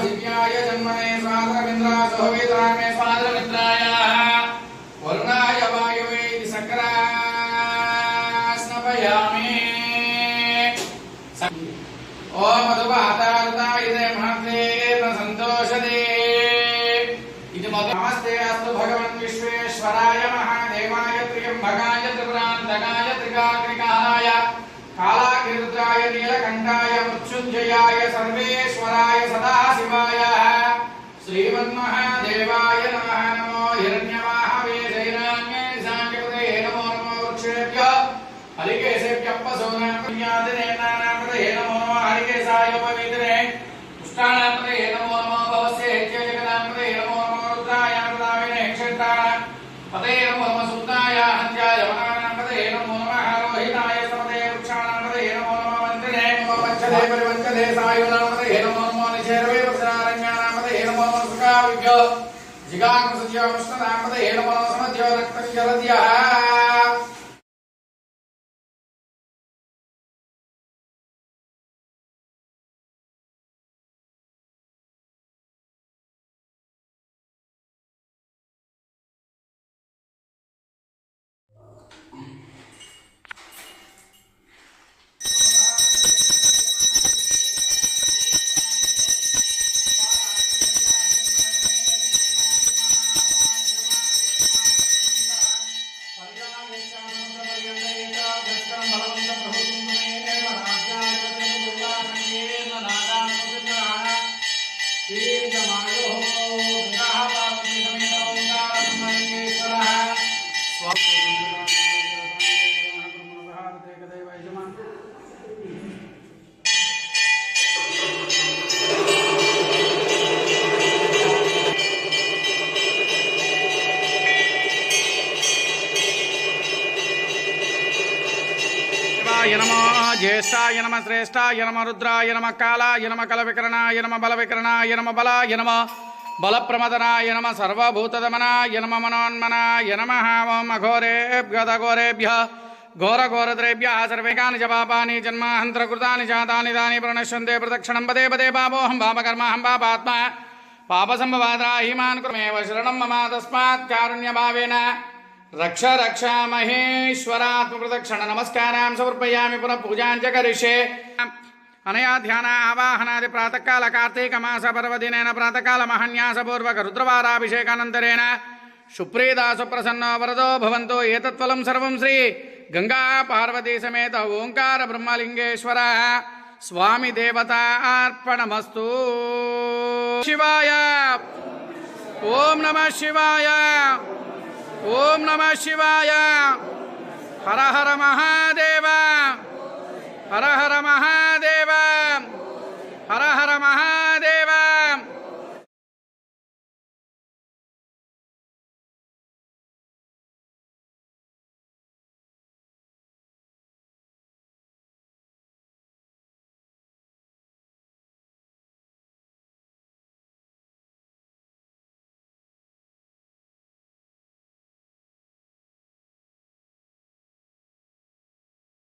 दिव्याय जन्मने स्वाद्रमिन्द्राय सोहवेद्रामे स्वाद्रमिन्द्राय वरुणाय वायुवे सकरा स्नपयामि ओम मधुवातारुताय इदे महते न सन्तोषदे इति नमस्ते अस्तु भगवन् विश्वेश्वराय महादेवाय त्र्यम्बकाय त्रिपुरान्तकाय त्रिकाग्निकालाय कालाग्निरुद्राय नीलकण्ठाय मृत्युञ्जयाय सर्वेश्वराय सदाशिवाय श्रीमन्महादेवाय नमः। नमो हिरण्यवाहवे जैनान्ये साङ्गपते नमो नमो वृक्षेभ्यः हरिकेशेभ्यः पशूनां नानापते नमो नमः हरिकेशाय पवित्रे पुष्टानापते नमो नमः भवस्य जगदापते नमो नमः रुद्राय प्रदाविने क्षेत्राय पते नमो नमः सुताय हन्त्याय वनानापते नमो नमः रोहिताय समते वृक्षाणापते नमो नमः वन्दिने नमो वञ्चदे परिवञ्चदे सायुनापते नमो नमः निचेरवे वृक्षारण्यानापते नमो नमः सुखाविभ्यो जिगाग्रसज्योष्णनापते नमो नमः समज्यो रक्तजलद्यः ज्येष्ठाय नमः श्रेष्ठाय नमः रुद्राय नमः कालाय नमः कलविकरणाय नमः बलविकरणाय नमः बलाय नमः बलप्रमदनाय नमः सर्वभूतदमनाय नमः मनोन्मनाय नमः। ओम अघोरेभ्यः घोरघोरद्रेभ्यः सर्वेकानि च पापानि जन्मान्तरकृतानि जातानि तानि प्रणश्यन्ते प्रदक्षिणं पदे पदे पापोऽहं पापकर्माहं पापात्मा पापसम्भवाद्राहिमान् कुर्मेव शरणं मम तस्मात् कारुण्यभावेन रक्ष रक्षा महेश्वरात्मप्रदक्षिण नमस्कारां समर्पयामि पुनः पूजां च करिष्ये। अनया ध्यान आवाहनादि प्रातःकाल कार्तीकमास पर्वदिनेन प्रातःकाल महन्यासपूर्वक रुद्रवाराभिषेकानन्तरेण सुप्रीता सुप्रसन्नो वरदो भवन्तु। एतत्फलं सर्वं श्री गंगा पार्वती समेत ओंकार ब्रह्मलिंगेश्वर स्वामी देवता अर्पणमस्तु। शिवाय ओम नमः शिवाय ओम नमः शिवाय। हर हर महादेव हर हर महादेव।